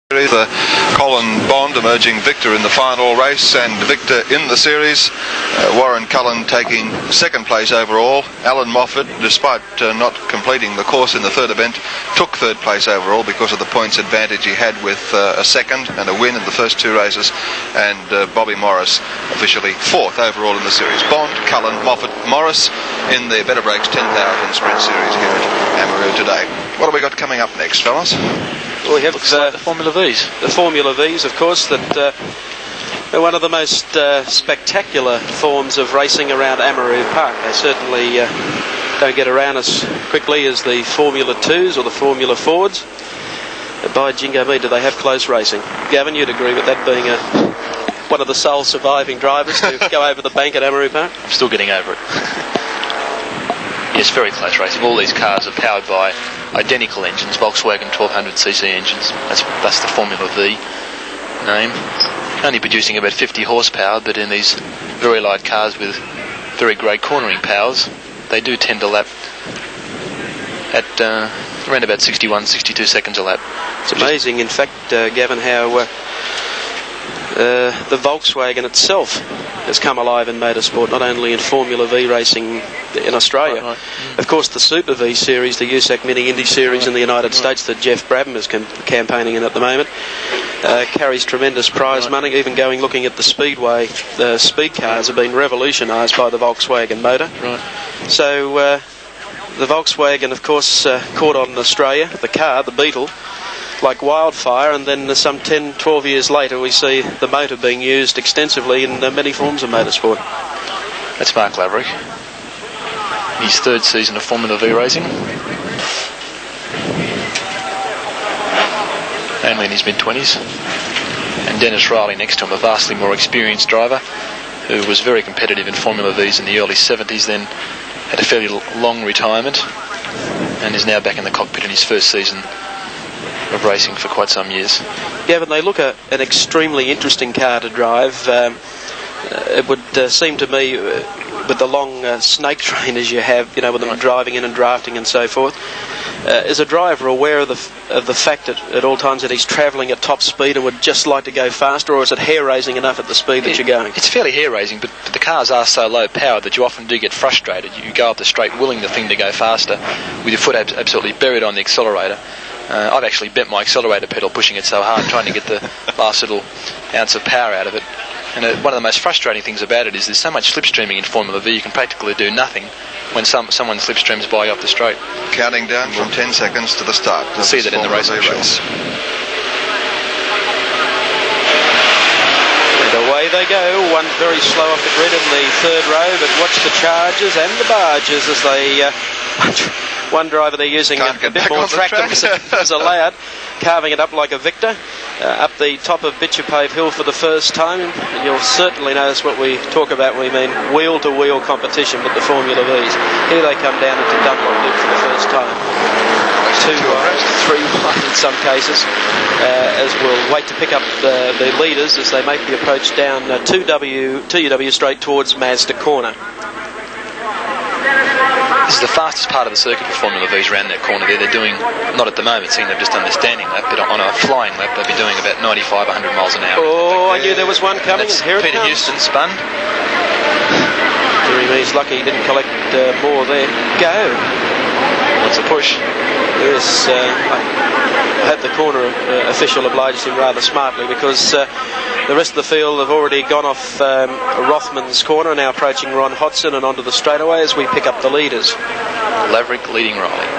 The Colin Bond emerging victor in the final race and victor in the series. Warren Cullen taking second place overall. Alan Moffat, despite not completing the course in the third event, took third place overall because of the points advantage he had with a second and a win in the first two races. And Bobby Morris officially fourth overall in the series. Bond, Cullen, Moffat, Morris in the Better Breaks 10,000 Sprint Series here at Amaroo today. What have we got coming up next, fellas? Well, we have the Formula V's. The Formula V's, of course, that are one of the most spectacular forms of racing around Amaroo Park. They certainly don't get around as quickly as the Formula 2s or the Formula Fords. By jingo me, do they have close racing. Gavin, you'd agree with that being one of the sole surviving drivers to go over the bank at Amaroo Park? I'm still getting over it. Yes, very close racing. All these cars are powered by identical engines, Volkswagen 1200cc engines. That's the Formula V name. Only producing about 50 horsepower, but in these very light cars with very great cornering powers, they do tend to lap at around about 61, 62 seconds a lap. It's amazing, in fact, Gavin, how the Volkswagen itself has come alive in motorsport, not only in Formula V racing in Australia. Right. Of course, the Super V series, the USAC Mini Indy series in the United States that Jeff Brabham is campaigning in at the moment, carries tremendous prize money. Even looking at the Speedway, the speed cars have been revolutionised by the Volkswagen motor. Right. So the Volkswagen, of course, caught on in Australia, the car, the Beetle, like wildfire, and then some 10, 12 years later we see the motor being used extensively in many forms of motorsport. That's Mark Laverick. His third season of Formula V racing. Only in his mid-20s. And Dennis Riley next to him, a vastly more experienced driver who was very competitive in Formula Vs in the early 70s, then had a fairly long retirement and is now back in the cockpit in his first season of racing for quite some years. Gavin, they look an extremely interesting car to drive. It would seem to me, with the long snake train as you have, with them driving in and drafting and so forth, is a driver aware of the fact that at all times that he's travelling at top speed and would just like to go faster, or is it hair-raising enough at the speed that you're going? It's fairly hair-raising, but the cars are so low powered that you often do get frustrated. You go up the straight willing the thing to go faster with your foot absolutely buried on the accelerator. I've actually bent my accelerator pedal pushing it so hard, trying to get the last little ounce of power out of it. And one of the most frustrating things about it is there's so much slipstreaming in Formula V, you can practically do nothing when someone slipstreams by you up the straight. Counting down from 10 seconds to the start. You'll see that in the race. And away they go, one very slow off the grid in the third row, but watch the charges and the barges as they... one driver they're using a bit more track than was allowed, carving it up like a victor, up the top of Bitchapave Hill for the first time. And you'll certainly notice what we talk about when we mean wheel-to-wheel competition with the Formula Vs. Here they come down into Dunlop Loop for the first time. 2 wide, 3 wide in some cases, as we'll wait to pick up the leaders as they make the approach down TUW straight towards Mazda Corner. This is the fastest part of the circuit for Formula V's around that corner there. They're doing, not at the moment, seeing they've just done their standing lap, but on a flying lap they'll be doing about 95, 100 miles an hour. Oh, I knew there was one coming, and here it Peter comes. Houston spun. He's lucky he didn't collect more there. Go! What's a push? Yes, I hope the corner official obliges him rather smartly, because the rest of the field have already gone off Rothman's corner, now approaching Ron Hodson and onto the straightaway as we pick up the leaders. Laverick leading Riley.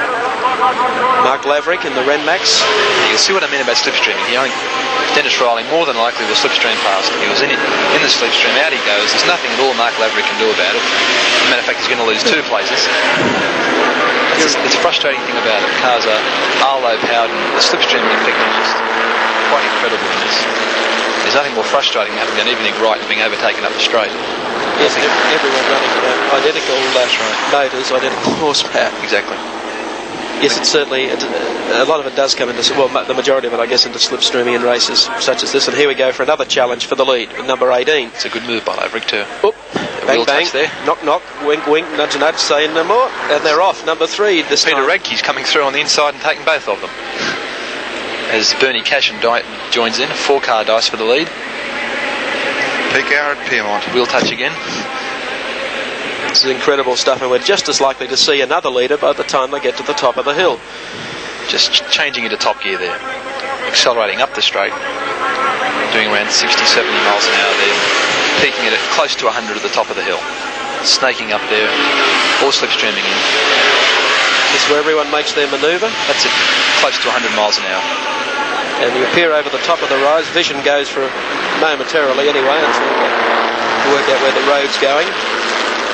Mark Laverick in the Renmax. You can see what I mean about slipstreaming. Dennis Riley more than likely will slipstream past him. He was in the slipstream, out he goes. There's nothing at all Mark Laverick can do about it. As a matter of fact, he's going to lose 2 places. It's a frustrating thing about it. Cars are low powered, and the slipstreaming effect is just quite incredible in this. There's nothing more frustrating than having done everything right and being overtaken up the straight. Yes, everyone running identical motors, identical horsepower. Exactly. Yes, it's certainly, a lot of it does come into, well, the majority of it, I guess, into slipstreaming in races such as this. And here we go for another challenge for the lead, number 18. It's a good move by Laverick too. Oop. Bang, bang, there. Knock, knock, wink, wink, nudge, nudge, saying no more. And they're off, number 3 this Peter time. Radke's coming through on the inside and taking both of them. as Bernie Cashin joins in. 4-car dice for the lead. Peak hour at Piermont. Wheel touch again. This is incredible stuff, and we're just as likely to see another leader by the time they get to the top of the hill. Just changing into top gear there. Accelerating up the straight. Doing around 60, 70 miles an hour there. Peaking it at close to 100 at the top of the hill. Snaking up there. All slipstreaming in. This is where everyone makes their manoeuvre. That's it. Close to 100 miles an hour. And you appear over the top of the rise. Vision goes for momentarily anyway until you work out where the road's going.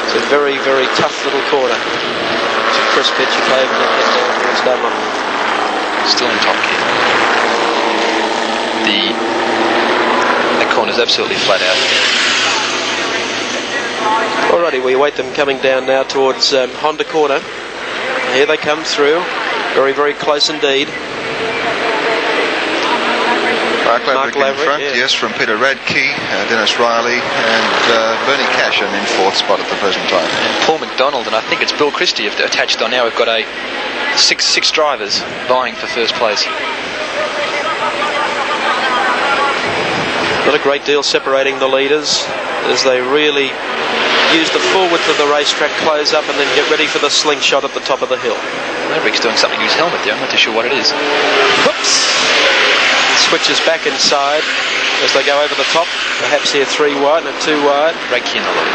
It's a very, very tough little corner. It's a crisp pitch of pavement and head down towards Dunlop. Still in top gear. The corner's absolutely flat out. Alrighty, we await them coming down now towards Honda Corner. Here they come through. Very, very close indeed. Mark Laverick in front, yes, from Peter Radke, Dennis Riley, and Bernie Cashin in 4th spot at the present time. And Paul McDonald, and I think it's Bill Christie attached on now. We've got six drivers vying for first place. Not a great deal separating the leaders as they really use the full width of the racetrack, close up, and then get ready for the slingshot at the top of the hill. Laverick's doing something to his helmet there. I'm not too sure what it is. Whoops! Switches back inside as they go over the top. Perhaps here 3 wide and 2 wide. Radke in the lead.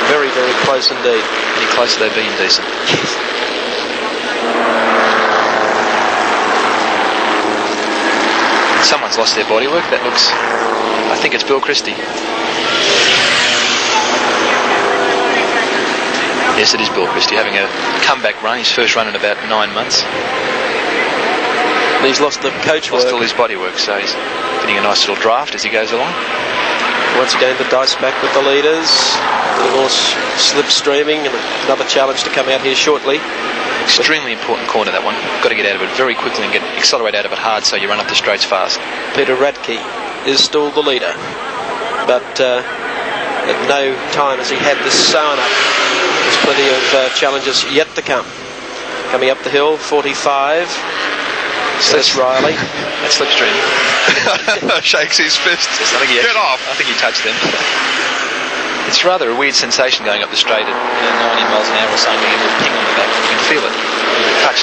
Very, very close indeed. Any closer they'd be indecent. Someone's lost their bodywork. That looks... I think it's Bill Christie. Yes, it is Bill Christie having a comeback run. His first run in about 9 months. And he's lost the coach work. Lost all his bodywork, so he's getting a nice little draft as he goes along. Once again, the dice back with the leaders. A little more slipstreaming, and another challenge to come out here shortly. Extremely important corner, that one. Got to get out of it very quickly and accelerate out of it hard so you run up the straights fast. Peter Radke is still the leader, but at no time has he had this sewn up. There's plenty of challenges yet to come. Coming up the hill, 45. That's Riley. That's slipstream. Shakes his fist. Get off! I think he touched them. It's rather a weird sensation going up the straight at 90 miles an hour or something, and a ping on the back. You can feel it. Touch.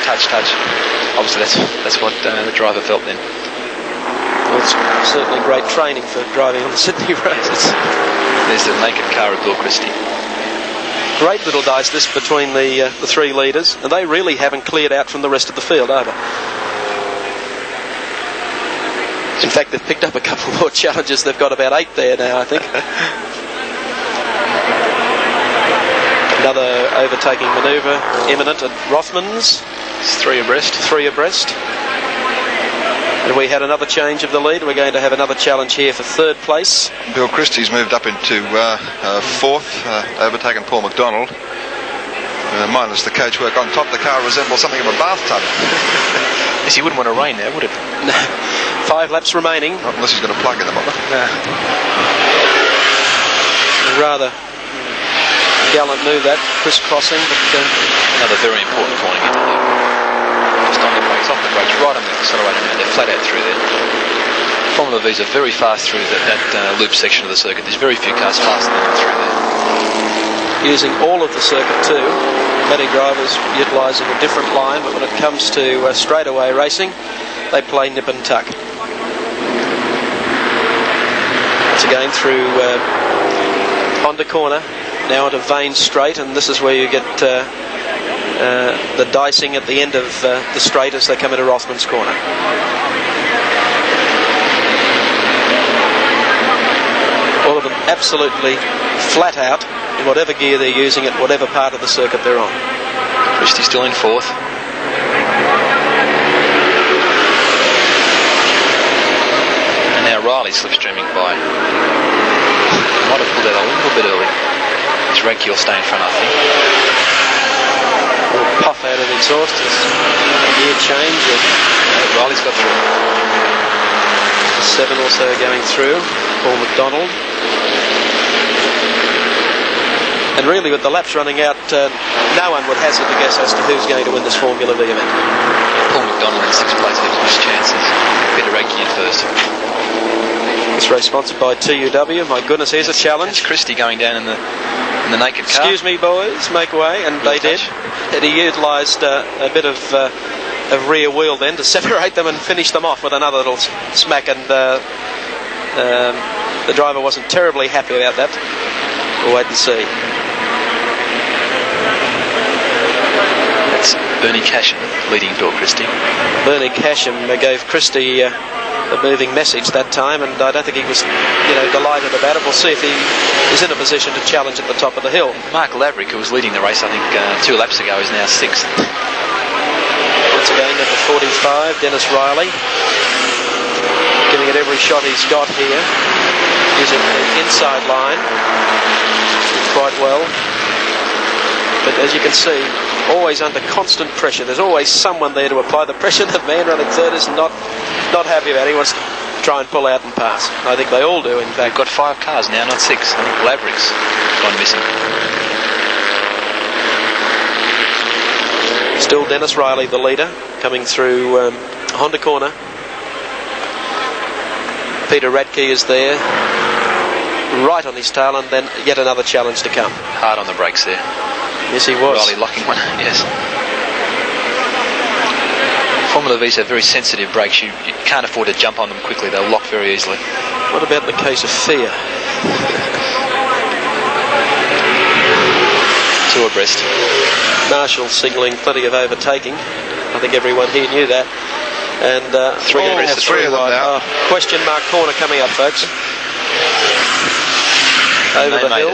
Obviously, that's what the driver felt then. Well, it's certainly great training for driving on the Sydney roads. There's the naked car of Bill Christie. Great little dice this between the 3 leaders, and they really haven't cleared out from the rest of the field either. In fact, they've picked up a couple more challenges. They've got about 8 there now, I think. Another overtaking manoeuvre imminent at Rothmans. It's 3 abreast. 3 abreast. And we had another change of the lead. We're going to have another challenge here for 3rd place. Bill Christie's moved up into 4th, overtaken Paul McDonald. Minus the coach work on top, the car resembles something of a bathtub. Yes, he wouldn't want to rain there, would it? No. 5 laps remaining. Not unless he's got a plug in the bottom. No. Rather gallant move that, crisscrossing, but another very important corner into the just on the brakes, off the brakes, right on the accelerator now. They're flat out through there. Formula V's are very fast through that loop section of the circuit. There's very few cars faster than them through there. Using all of the circuit too. Many drivers utilising a different line, but when it comes to straightaway racing, they play nip and tuck. Once again through Honda Corner, now onto Vane Straight, and this is where you get the dicing at the end of the straight as they come into Rothmans Corner. All of them absolutely flat out in whatever gear they're using at whatever part of the circuit they're on. Christie still in 4th. And now Riley slipstreaming by. Might have pulled out a little bit early. It's Radke will stay in front, I think. A little puff out of the exhaust. It's a gear change. Riley's got through. 7 or so going through. Paul McDonald. And really, with the laps running out, no one would hazard a guess as to who's going to win this Formula V event. Paul McDonald in 6th place gives his chances. Peter Radke in 1st. This race sponsored by TUW. My goodness, here's a challenge. It's Christie going down in the naked car. Excuse me, boys, make way, and they did. And he utilised a bit of rear wheel then to separate them and finish them off with another little smack, and the driver wasn't terribly happy about that. We'll wait and see. That's Bernie Casham leading Bill Christie. Bernie Casham gave Christie a moving message that time, and I don't think he was, delighted about it. We'll see if he is in a position to challenge at the top of the hill. Mark Laverick, who was leading the race, I think 2 laps ago, is now 6th. Once again, number 45, Dennis Riley, giving it every shot he's got here. Using the inside line quite well, but as you can see, always under constant pressure. There's always someone there to apply the pressure. The man running third is not happy about it. He wants to try and pull out and pass. I think they all do, in fact. We've got 5 cars now, not 6. I think Laverick's gone missing. Still Dennis Riley, the leader, coming through Honda Corner. Peter Radke is there, right on his tail, and then yet another challenge to come. Hard on the brakes there. Yes, he was. Riley locking one, yes. Formula V's have very sensitive brakes. You can't afford to jump on them quickly. They'll lock very easily. What about the case of fear? 2 abreast. Marshall signalling plenty of overtaking. I think everyone here knew that. And 3 abreast. 3 of them now. Question mark corner coming up, folks. Over the hill.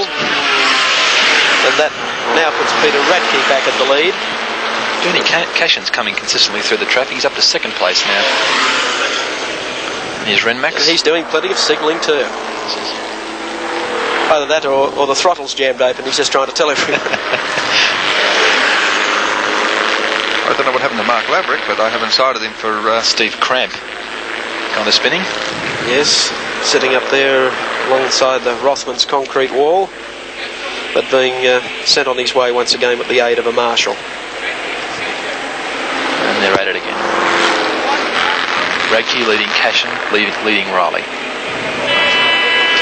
And that now puts Peter Radke back in the lead. Bernie Cashin's coming consistently through the traffic. He's up to 2nd place now. And here's Renmax. And he's doing plenty of signalling too. Either that or the throttle's jammed open. He's just trying to tell everyone. I don't know what happened to Mark Laverick, but I haven't sighted him for Steve Cramp. Kind of spinning. Yes, sitting up there alongside the Rothmans concrete wall, but being sent on his way once again with the aid of a marshal. And they're at it again. Radke leading Cashin, leading Riley.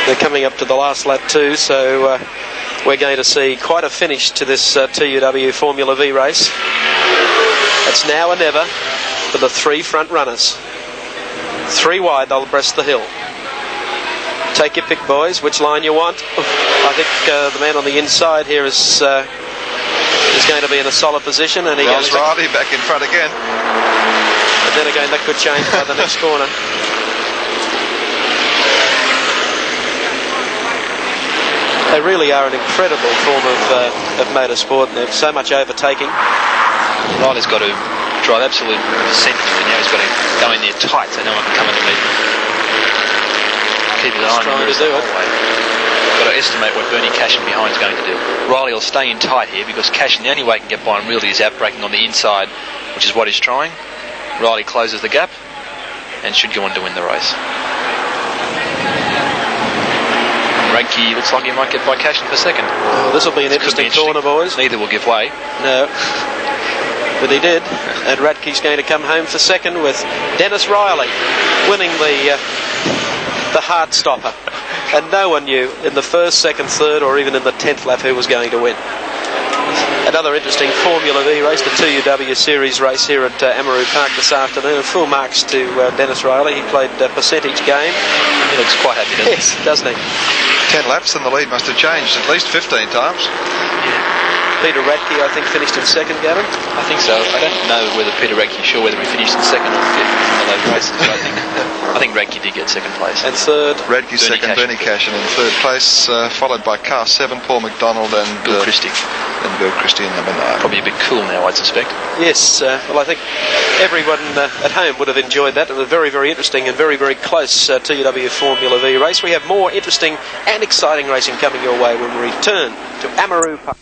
They're coming up to the last lap too, so we're going to see quite a finish to this TUW Formula V race. It's now or never for the 3 front runners. 3 wide, they'll breast the hill. Take your pick, boys, which line you want. I think the man on the inside here is going to be in a solid position, and he goes Riley back in front again. And then again, that could change by the next corner. They really are an incredible form of motorsport. There's so much overtaking. Riley's got to drive absolute centre now. He's got to go in there tight so no one can come underneath. Keep his eye on him the whole way. Got to estimate what Bernie Cashin behind is going to do. Riley will stay in tight here because Cashin, the only way he can get by him really is outbraking on the inside, which is what he's trying. Riley closes the gap and should go on to win the race. Radke looks like he might get by Cashin for 2nd. Oh, this will be an interesting corner, boys. Neither will give way. No. But he did, and Radke's going to come home for 2nd with Dennis Riley winning the hard stopper. And no one knew in the 1st, 2nd, 3rd, or even in the 10th lap who was going to win. Another interesting Formula V race, the TUW Series race here at Amaroo Park this afternoon. Full marks to Dennis Riley. He played a percentage game. He looks quite happy, doesn't he? Yes, doesn't he? 10 laps and the lead must have changed at least 15 times. Peter Radke, I think, finished in 2nd, Gavin. I think so. I don't know whether Peter Radke, sure whether he finished in 2nd or 5th in those races, but I think Radke did get 2nd place. And 3rd, Radke 2nd, Bernie Cashin in 3rd place, followed by car 7, Paul McDonald and Bill Christie. And Bill Christie in number 9. Probably a bit cool now, I'd suspect. Yes, well, I think everyone at home would have enjoyed that. It was a very, very interesting and very, very close TUW Formula V race. We have more interesting and exciting racing coming your way when we return to Amaroo Park.